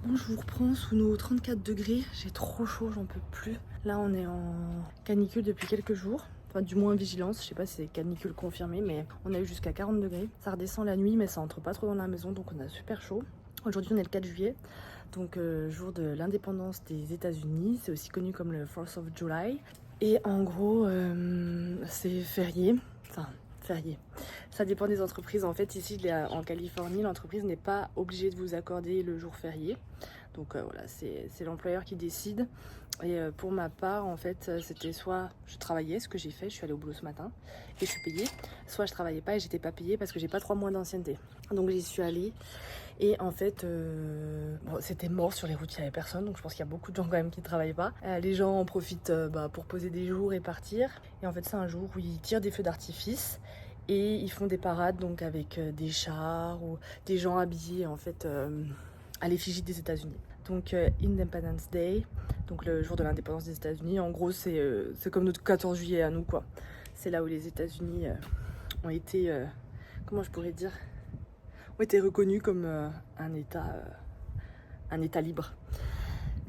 Bon, je vous reprends sous nos 34 degrés. J'ai trop chaud, j'en peux plus. Là, on est en canicule depuis quelques jours. Enfin, du moins vigilance. Je sais pas si c'est canicule confirmée, mais on a eu jusqu'à 40 degrés. Ça redescend la nuit, mais ça entre pas trop dans la maison, donc on a super chaud. Aujourd'hui, on est le 4 juillet, donc jour de l'indépendance des États-Unis. C'est aussi connu comme le 4th of July. Et en gros, c'est férié. Enfin, férié. Ça dépend des entreprises. En fait, ici en Californie, l'entreprise n'est pas obligée de vous accorder le jour férié. Donc voilà, c'est l'employeur qui décide. Et pour ma part, en fait, c'était soit je travaillais, ce que j'ai fait, je suis allée au boulot ce matin et je suis payée, soit je travaillais pas et j'étais pas payée parce que j'ai pas 3 mois d'ancienneté. Donc j'y suis allée et en fait, bon, c'était mort sur les routes, il y avait personne, donc je pense qu'il y a beaucoup de gens quand même qui travaillent pas. Les gens en profitent pour poser des jours et partir. Et en fait, c'est un jour où ils tirent des feux d'artifice. Et ils font des parades donc avec des chars ou des gens habillés en fait à l'effigie des États-Unis. Donc Independence Day, donc le jour de l'indépendance des États-Unis. En gros, c'est comme notre 14 juillet à nous quoi. C'est là où les États-Unis ont été, comment je pourrais dire, ont été reconnus comme un État libre.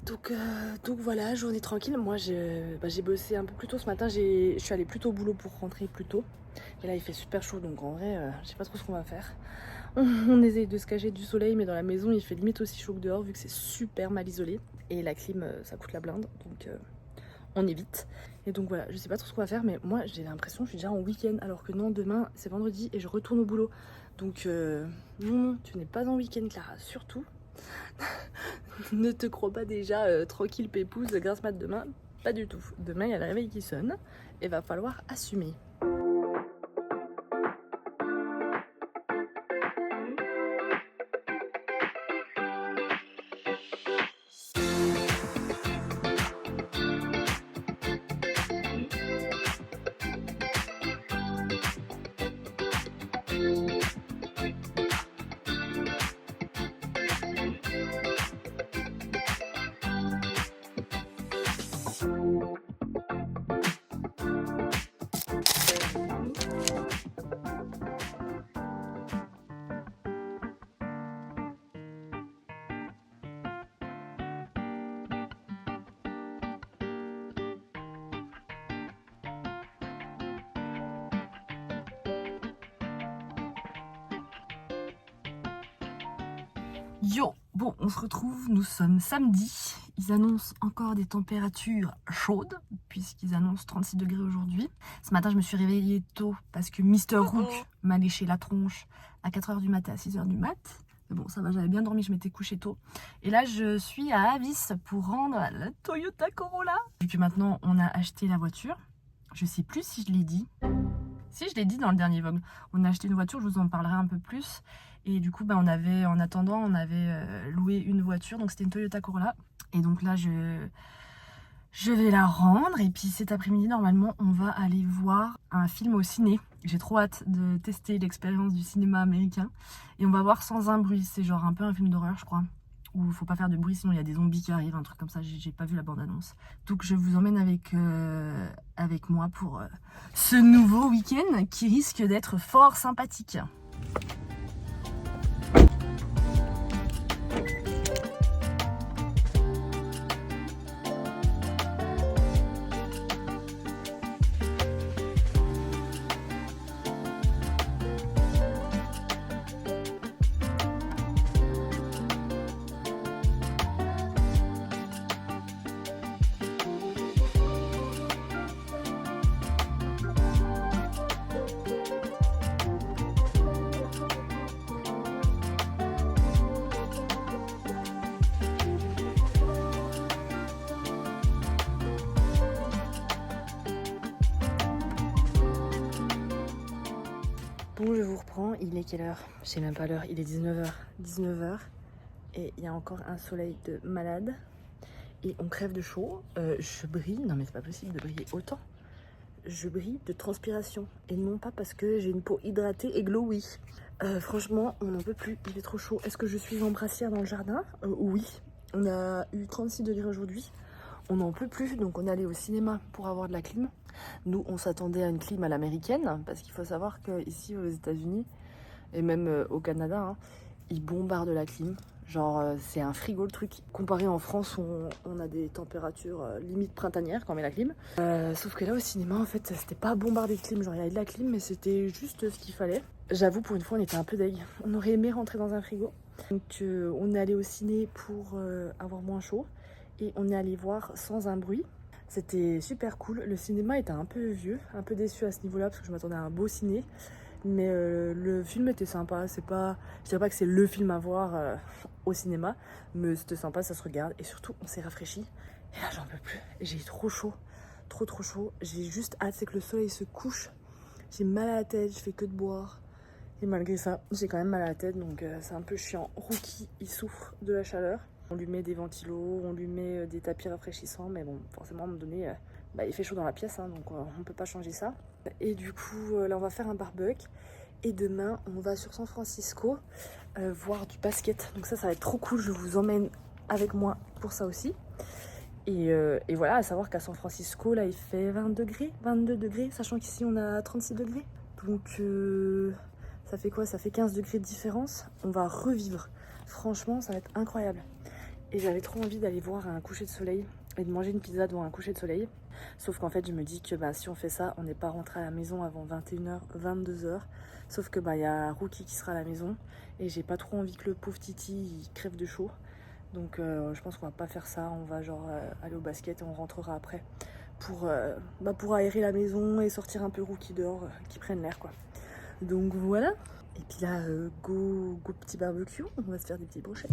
Donc voilà, journée tranquille. Moi j'ai bossé un peu plus tôt ce matin. Je suis allée plus tôt au boulot pour rentrer plus tôt. Et là il fait super chaud, donc en vrai je sais pas trop ce qu'on va faire. On essaye de se cacher du soleil, mais dans la maison il fait limite aussi chaud que dehors vu que c'est super mal isolé. Et la clim ça coûte la blinde, donc on évite. Et donc voilà, je sais pas trop ce qu'on va faire, mais moi j'ai l'impression que je suis déjà en week-end, alors que non, demain c'est vendredi et je retourne au boulot. Donc non, tu n'es pas en week-end Clara, surtout. Ne te crois pas déjà tranquille pépouze, grasse mat demain. Pas du tout. Demain il y a le réveil qui sonne et va falloir assumer. Yo, bon, on se retrouve, nous sommes samedi. Ils annoncent encore des températures chaudes, puisqu'ils annoncent 36 degrés aujourd'hui. Ce matin, je me suis réveillée tôt parce que Mister Hook m'a léché la tronche à 4h du matin, à 6h du mat. Mais bon, ça va, j'avais bien dormi, je m'étais couchée tôt. Et là, je suis à Avis pour rendre la Toyota Corolla. Vu que maintenant, on a acheté la voiture, je sais plus si je l'ai dit. Si, je l'ai dit dans le dernier vlog. On a acheté une voiture, je vous en parlerai un peu plus. Et du coup, on avait, en attendant, on avait loué une voiture. Donc c'était une Toyota Corolla. Et donc là, je vais la rendre. Et puis cet après-midi, normalement, on va aller voir un film au ciné. J'ai trop hâte de tester l'expérience du cinéma américain. Et on va voir sans un bruit. C'est genre un peu un film d'horreur, je crois. Où il faut pas faire de bruit, sinon il y a des zombies qui arrivent, un truc comme ça. J'ai pas vu la bande-annonce. Donc je vous emmène avec moi pour ce nouveau week-end qui risque d'être fort sympathique. Bon, je vous reprends, il est quelle heure? Je sais même pas l'heure, il est 19h. 19h, et il y a encore un soleil de malade. Et on crève de chaud. Je brille, non mais c'est pas possible de briller autant. Je brille de transpiration. Et non pas parce que j'ai une peau hydratée et glowy. Franchement, on n'en peut plus, il est trop chaud. Est-ce que je suis en brassière dans le jardin? Oui. On a eu 36 degrés aujourd'hui. On n'en peut plus, donc on est allé au cinéma pour avoir de la clim. Nous, on s'attendait à une clim à l'américaine, parce qu'il faut savoir qu'ici aux États-Unis, et même au Canada, hein, ils bombardent la clim. Genre c'est un frigo le truc. Comparé en France où on a des températures limite printanières quand on met la clim. Sauf que là au cinéma en fait c'était pas bombardé de clim. Genre il y avait de la clim mais c'était juste ce qu'il fallait. J'avoue pour une fois on était un peu deg. On aurait aimé rentrer dans un frigo. Donc on est allé au ciné pour avoir moins chaud. Et on est allé voir sans un bruit. C'était super cool. Le cinéma était un peu vieux, un peu déçu à ce niveau-là parce que je m'attendais à un beau ciné. Mais le film était sympa. C'est pas, je dirais pas que c'est le film à voir au cinéma, mais c'était sympa, ça se regarde. Et surtout, on s'est rafraîchi. Et là, j'en peux plus. J'ai trop chaud, trop chaud. J'ai juste hâte, c'est que le soleil se couche. J'ai mal à la tête, je fais que de boire. Et malgré ça, j'ai quand même mal à la tête, donc c'est un peu chiant. Rookie, il souffre de la chaleur. On lui met des ventilos, on lui met des tapis rafraîchissants, mais bon, forcément, à un moment donné, il fait chaud dans la pièce, hein, donc on peut pas changer ça. Et du coup, là, on va faire un barbecue. Et demain, on va sur San Francisco voir du basket. Donc ça va être trop cool. Je vous emmène avec moi pour ça aussi. Et voilà, à savoir qu'à San Francisco, là, il fait 22 degrés, sachant qu'ici, on a 36 degrés. Donc, ça fait quoi? Ça fait 15 degrés de différence. On va revivre. Franchement, ça va être incroyable. Et j'avais trop envie d'aller voir un coucher de soleil et de manger une pizza devant un coucher de soleil. Sauf qu'en fait, je me dis que si on fait ça, on n'est pas rentré à la maison avant 21h, 22h. Sauf que y a Rookie qui sera à la maison. Et j'ai pas trop envie que le pauvre Titi il crève de chaud. Donc je pense qu'on va pas faire ça. On va genre aller au basket et on rentrera après. Pour aérer la maison et sortir un peu Rookie dehors, qui prenne l'air quoi. Donc voilà. Et puis là, go petit barbecue. On va se faire des petites brochettes.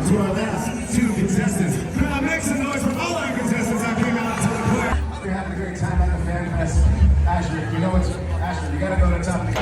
To our last two contestants. Now make some noise for all our contestants that came out to the play. We're having a great time at the Fan Fest. Ashley, you know it's Ashley, you gotta go to the top of the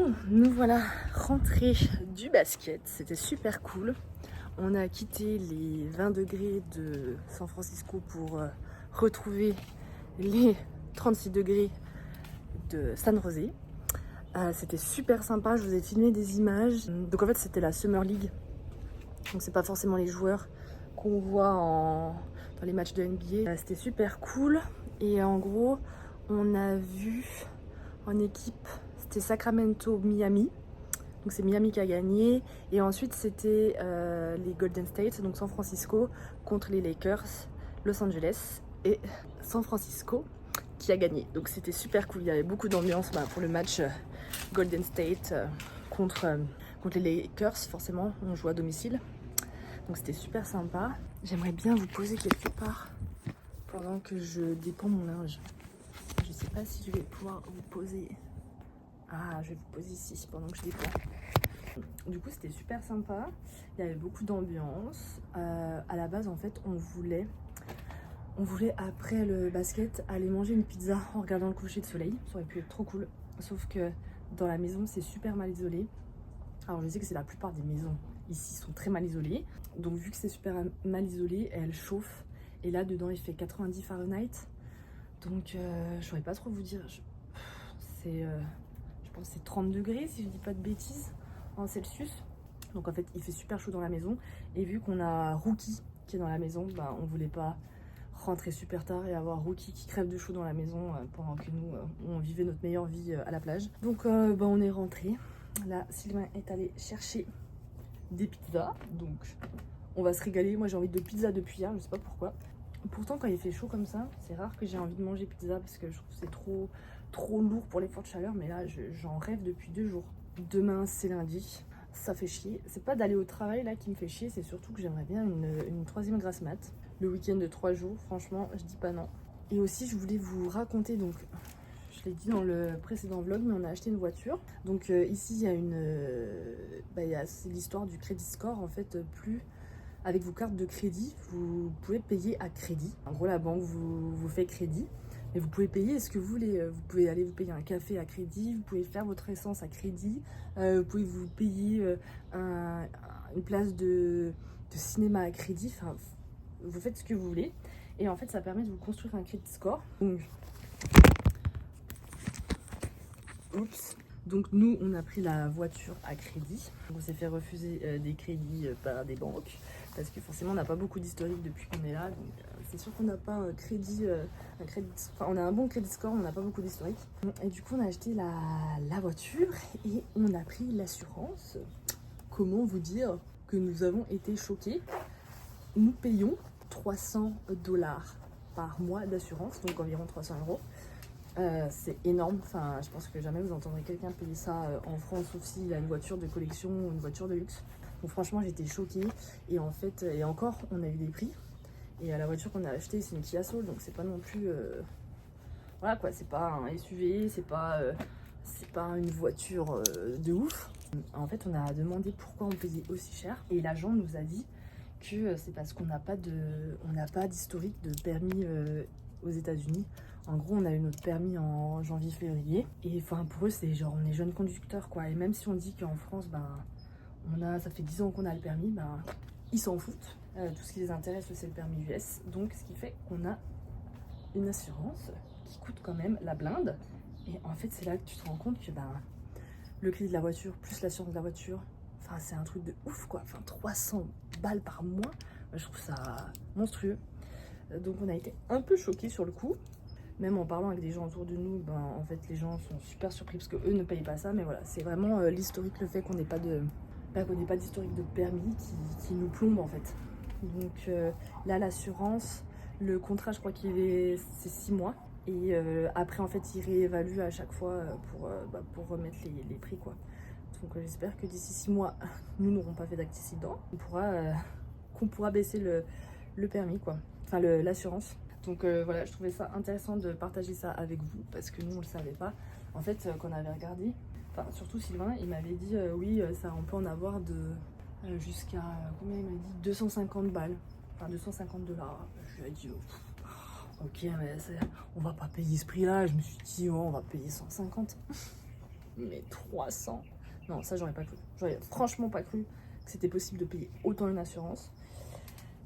Bon, nous voilà rentrés du basket, c'était super cool. On a quitté les 20 degrés de San Francisco pour retrouver les 36 degrés de San José. C'était super sympa, je vous ai filmé des images. Donc en fait c'était la Summer League, donc c'est pas forcément les joueurs qu'on voit dans les matchs de NBA. C'était super cool et en gros on a vu en équipe, c'était Sacramento-Miami. Donc c'est Miami qui a gagné et ensuite c'était les Golden State, donc San Francisco contre les Lakers, Los Angeles et San Francisco qui a gagné. Donc c'était super cool, il y avait beaucoup d'ambiance pour le match Golden State contre les Lakers, forcément on joue à domicile. Donc c'était super sympa. J'aimerais bien vous poser quelque part pendant que je dépends mon linge. Je sais pas si je vais pouvoir vous poser. Ah, je vais vous poser ici pendant que je dépends. Du coup c'était super sympa, il y avait beaucoup d'ambiance. À la base en fait on voulait après le basket aller manger une pizza en regardant le coucher de soleil. Ça aurait pu être trop cool, sauf que dans la maison c'est super mal isolé. Alors je sais que c'est la plupart des maisons ici sont très mal isolées, donc vu que c'est super mal isolé, elle chauffe et là dedans il fait 90 Fahrenheit, donc je saurais pas trop vous dire. Je pense que c'est 30 degrés si je dis pas de bêtises en Celsius. Donc en fait il fait super chaud dans la maison et vu qu'on a Rookie qui est dans la maison, on voulait pas rentrer super tard et avoir Rookie qui crève de chaud dans la maison pendant que nous on vivait notre meilleure vie à la plage. Donc on est rentré. Là Sylvain est allé chercher des pizzas, donc on va se régaler. Moi j'ai envie de pizza depuis hier, je sais pas pourquoi. Pourtant quand il fait chaud comme ça, c'est rare que j'ai envie de manger pizza parce que je trouve que c'est trop lourd pour les fortes chaleurs, mais là j'en rêve depuis 2 jours. Demain c'est lundi, ça fait chier. C'est pas d'aller au travail là qui me fait chier, c'est surtout que j'aimerais bien une 3e grasse mat. Le week-end de 3 jours, franchement je dis pas non. Et aussi je voulais vous raconter, donc je l'ai dit dans le précédent vlog, mais on a acheté une voiture. Donc ici il y a c'est l'histoire du crédit score. En fait, plus avec vos cartes de crédit, vous pouvez payer à crédit. En gros, la banque vous fait crédit, mais vous pouvez payer ce que vous voulez. Vous pouvez aller vous payer un café à crédit, vous pouvez faire votre essence à crédit, vous pouvez vous payer une place de cinéma à crédit. Enfin, vous faites ce que vous voulez. Et en fait, ça permet de vous construire un crédit score. Donc nous on a pris la voiture à crédit. On s'est fait refuser des crédits par des banques parce que forcément on n'a pas beaucoup d'historique depuis qu'on est là, donc c'est sûr qu'on n'a pas un crédit, on a un bon crédit score, on n'a pas beaucoup d'historique. Et du coup on a acheté la voiture et on a pris l'assurance. Comment vous dire que nous avons été choqués. Nous payons 300 $ par mois d'assurance, donc environ 300 €. C'est énorme, enfin je pense que jamais vous entendrez quelqu'un payer ça en France, sauf s'il a une voiture de collection ou une voiture de luxe. Donc franchement j'étais choquée et en fait, et encore on a eu des prix. Et la voiture qu'on a achetée c'est une Kia Soul, donc c'est pas non plus, voilà quoi, c'est pas un SUV, c'est pas une voiture de ouf. En fait on a demandé pourquoi on payait aussi cher et l'agent nous a dit que c'est parce qu'on n'a pas d'historique de permis aux États-Unis. En gros, on a eu notre permis en janvier-février. Et enfin, pour eux, c'est genre, on est jeunes conducteurs, quoi. Et même si on dit qu'en France, ça fait 10 ans qu'on a le permis, ils s'en foutent. Tout ce qui les intéresse, c'est le permis US. Donc, ce qui fait qu'on a une assurance qui coûte quand même la blinde. Et en fait, c'est là que tu te rends compte que le crédit de la voiture plus l'assurance de la voiture, c'est un truc de ouf, quoi. 300 balles par mois, je trouve ça monstrueux. Donc, on a été un peu choqués sur le coup. Même en parlant avec des gens autour de nous, en fait les gens sont super surpris parce qu'eux ne payent pas ça. Mais voilà, c'est vraiment l'historique, le fait qu'on n'ait pas d'historique de permis qui nous plombe en fait. Donc là l'assurance, le contrat je crois c'est 6 mois. Et après en fait il réévalue à chaque fois pour remettre les prix quoi. Donc j'espère que d'ici 6 mois nous n'aurons pas fait d'accident. Qu'on pourra baisser le permis quoi. Enfin l'assurance. Donc voilà, je trouvais ça intéressant de partager ça avec vous parce que nous on le savait pas. En fait, quand on avait regardé, surtout Sylvain, il m'avait dit oui, ça on peut en avoir jusqu'à combien il m'a dit 250 balles, 250 $. Je lui ai dit ok, mais on va pas payer ce prix-là. Je me suis dit on va payer 150. mais 300. Non, ça j'aurais pas cru. J'aurais franchement pas cru que c'était possible de payer autant une assurance.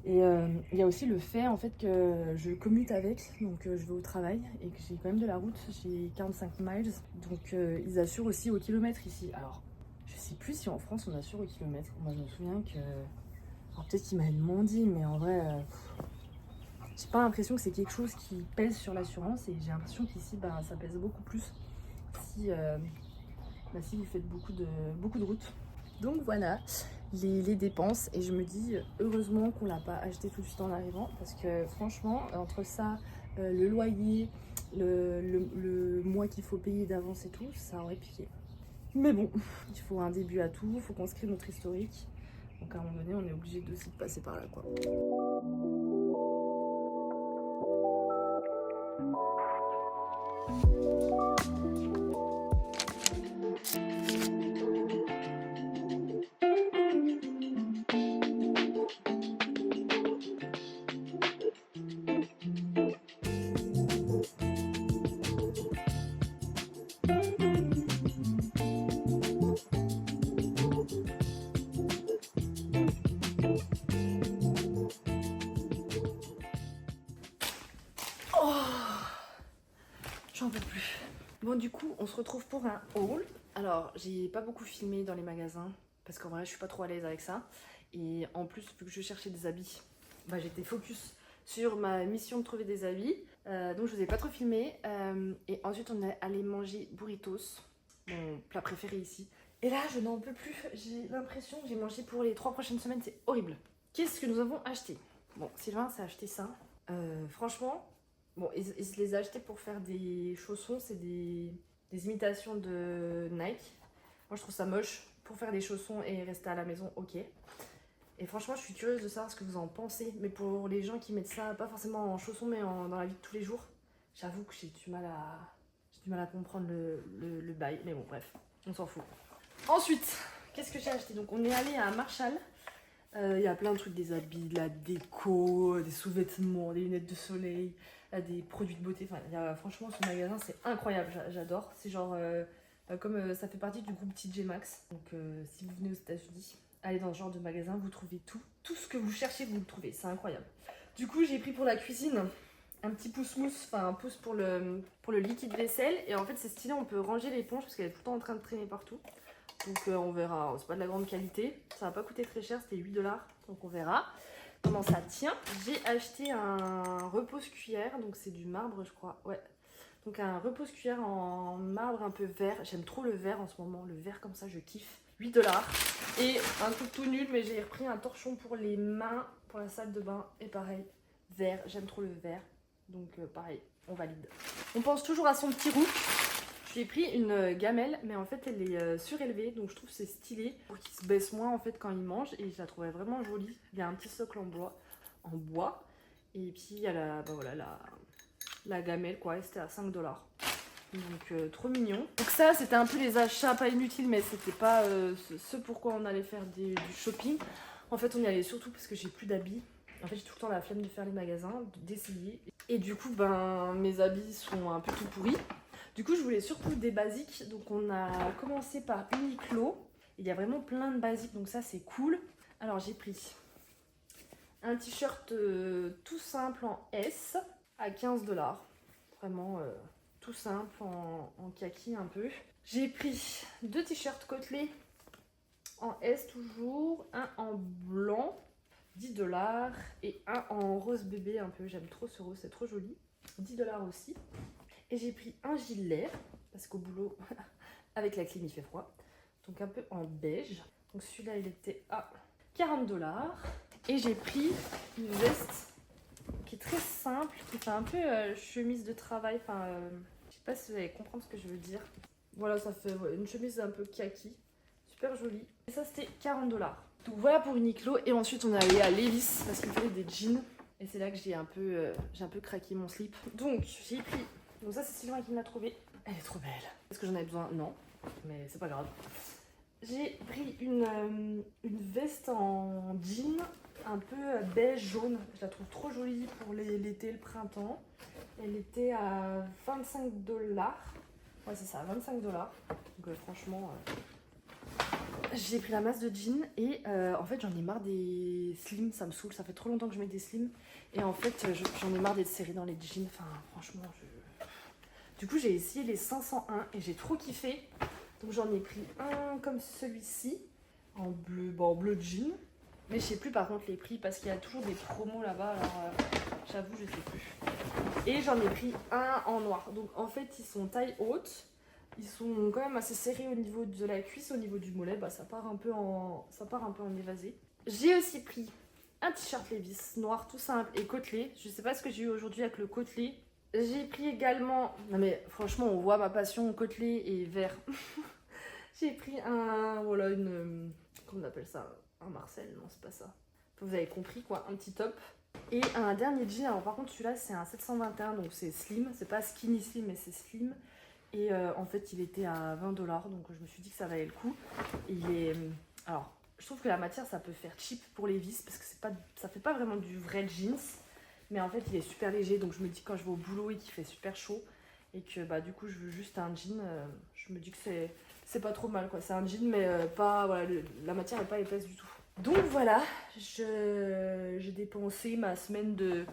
Et il y a aussi le fait en fait que je commute avec, donc je vais au travail et que j'ai quand même de la route, j'ai 45 miles, donc ils assurent aussi au kilomètre ici. Alors je sais plus si en France on assure au kilomètre. Moi je me souviens que, alors peut-être qu'il m'a demandé, mais en vrai j'ai pas l'impression que c'est quelque chose qui pèse sur l'assurance, et j'ai l'impression qu'ici ça pèse beaucoup plus si, si vous faites beaucoup de routes. Donc voilà les dépenses, et je me dis heureusement qu'on l'a pas acheté tout de suite en arrivant, parce que franchement entre ça, le loyer, le mois qu'il faut payer d'avance et tout, ça aurait piqué. Mais bon, il faut un début à tout, il faut qu'on se crée notre historique, donc à un moment donné on est obligé aussi de passer par là quoi. J'en peux plus. Bon du coup on se retrouve pour un haul. Alors j'ai pas beaucoup filmé dans les magasins parce qu'en vrai je suis pas trop à l'aise avec ça. Et en plus vu que je cherchais des habits, j'étais focus sur ma mission de trouver des habits. Donc je vous ai pas trop filmé. Et ensuite on est allé manger burritos, mon plat préféré ici. Et là je n'en peux plus. J'ai l'impression que j'ai mangé pour les 3 prochaines semaines, c'est horrible. Qu'est-ce que nous avons acheté? Bon, Sylvain s'est acheté ça. Franchement, bon, il se les a achetés pour faire des chaussons, c'est des imitations de Nike. Moi je trouve ça moche pour faire des chaussons et rester à la maison, ok. Et franchement je suis curieuse de savoir ce que vous en pensez. Mais pour les gens qui mettent ça, pas forcément en chaussons mais dans la vie de tous les jours, j'avoue que j'ai du mal à comprendre le bail. Mais bon bref, on s'en fout. Ensuite, qu'est-ce que j'ai acheté? Donc on est allé à Marshall. Il y a plein de trucs, des habits, de la déco, des sous-vêtements, des lunettes de soleil, des produits de beauté. Enfin, franchement, ce magasin, c'est incroyable, j'adore. C'est genre, comme ça fait partie du groupe TJ Maxx. Donc, si vous venez aux États-Unis, allez dans ce genre de magasin, vous trouvez tout. Tout ce que vous cherchez, vous le trouvez. C'est incroyable. Du coup, j'ai pris pour la cuisine un petit pouce-mousse, enfin un pouce pour le liquide vaisselle. Et en fait, c'est stylé, on peut ranger l'éponge parce qu'elle est tout le temps en train de traîner partout. Donc on verra, c'est pas de la grande qualité, ça va pas coûter très cher, c'était 8$, donc on verra comment ça tient. J'ai acheté un repose-cuillère, donc c'est du marbre je crois, ouais. Donc un repose-cuillère en marbre un peu vert, j'aime trop le vert en ce moment, le vert comme ça je kiffe. 8$. Et un truc tout nul, mais j'ai repris un torchon pour les mains, pour la salle de bain, et pareil, vert, j'aime trop le vert, donc pareil, on valide. On pense toujours à son petit roux. J'ai pris une gamelle, mais en fait elle est surélevée, donc je trouve que c'est stylé pour qu'il se baisse moins en fait quand il mange, et je la trouvais vraiment jolie. Il y a un petit socle en bois, et puis il y a la gamelle quoi, et c'était à 5$. Donc trop mignon. Donc ça c'était un peu les achats pas inutiles, mais c'était pas ce pourquoi on allait faire du shopping. En fait on y allait surtout parce que j'ai plus d'habits. En fait j'ai tout le temps la flemme de faire les magasins, d'essayer. Et du coup mes habits sont un peu tout pourris. Du coup, je voulais surtout des basiques, donc on a commencé par Uniqlo. Il y a vraiment plein de basiques, donc ça c'est cool. Alors j'ai pris un t-shirt tout simple en S à 15$. Vraiment tout simple en kaki un peu. J'ai pris 2 t-shirts côtelés en S toujours, un en blanc, 10$, et un en rose bébé un peu. J'aime trop ce rose, c'est trop joli. 10$ aussi. Et j'ai pris un gilet, parce qu'au boulot, avec la clim, il fait froid. Donc un peu en beige. Donc celui-là, il était à 40$. Et j'ai pris une veste qui est très simple, qui fait un peu chemise de travail. Enfin, je sais pas si vous allez comprendre ce que je veux dire. Voilà, ça fait une chemise un peu kaki. Super jolie. Et ça, c'était 40$. Donc voilà pour Uniqlo. Et ensuite, on est allé à Levi's, parce qu'il fallait des jeans. Et c'est là que j'ai un peu craqué mon slip. Donc, j'ai pris... Donc ça c'est Sylvain qui me l'a trouvé. Elle est trop belle. Est-ce que j'en avais besoin? Non, mais c'est pas grave. J'ai pris une veste en jean un peu beige jaune. Je la trouve trop jolie pour l'été, le printemps. Elle était à 25$. Ouais, c'est ça, 25 $. Donc franchement, j'ai pris la masse de jeans et en fait j'en ai marre des slims, ça me saoule, ça fait trop longtemps que je mets des slims. Et en fait j'en ai marre d'être serrée dans les jeans, enfin franchement Du coup j'ai essayé les 501 et j'ai trop kiffé. Donc j'en ai pris un comme celui-ci, en bleu jean. Mais je sais plus par contre les prix parce qu'il y a toujours des promos là-bas, alors j'avoue je sais plus. Et j'en ai pris un en noir. Donc en fait ils sont taille haute. Ils sont quand même assez serrés au niveau de la cuisse, au niveau du mollet, bah ça part un peu en évasé. J'ai aussi pris un t-shirt Levi's noir tout simple et côtelé. Je sais pas ce que j'ai eu aujourd'hui avec le côtelé. J'ai pris également, non mais franchement on voit ma passion côtelé et vert. J'ai pris voilà comment on appelle ça, un Marcel, non c'est pas ça. Vous avez compris quoi, un petit top. Et un dernier jean, alors par contre celui-là c'est un 721 donc c'est slim, c'est pas skinny slim mais c'est slim. Et en fait il était à 20 $, donc je me suis dit que ça valait le coup. Et alors je trouve que la matière ça peut faire cheap pour les vis parce que ça fait pas vraiment du vrai jeans. Mais en fait il est super léger, donc je me dis que quand je vais au boulot et qu'il fait super chaud et que bah du coup je veux juste un jean, je me dis que c'est pas trop mal quoi. C'est un jean mais pas, voilà, la matière est pas épaisse du tout. Donc voilà, j'ai dépensé ma semaine de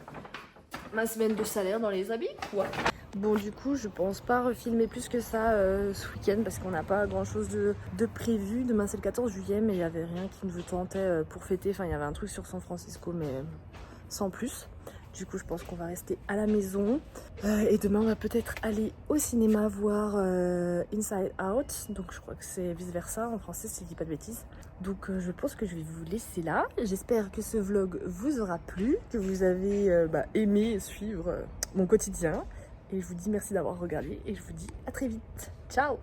salaire dans les habits quoi. Bon du coup je pense pas refilmer plus que ça ce week-end parce qu'on n'a pas grand chose de prévu. Demain c'est le 14 juillet mais il n'y avait rien qui nous tentait pour fêter. Enfin il y avait un truc sur San Francisco mais sans plus. Du coup je pense qu'on va rester à la maison et demain on va peut-être aller au cinéma voir Inside Out. Donc je crois que c'est vice versa en français si je dis pas de bêtises. Donc je pense que je vais vous laisser là. J'espère que ce vlog vous aura plu, que vous avez aimé suivre mon quotidien. Et je vous dis merci d'avoir regardé et je vous dis à très vite. Ciao!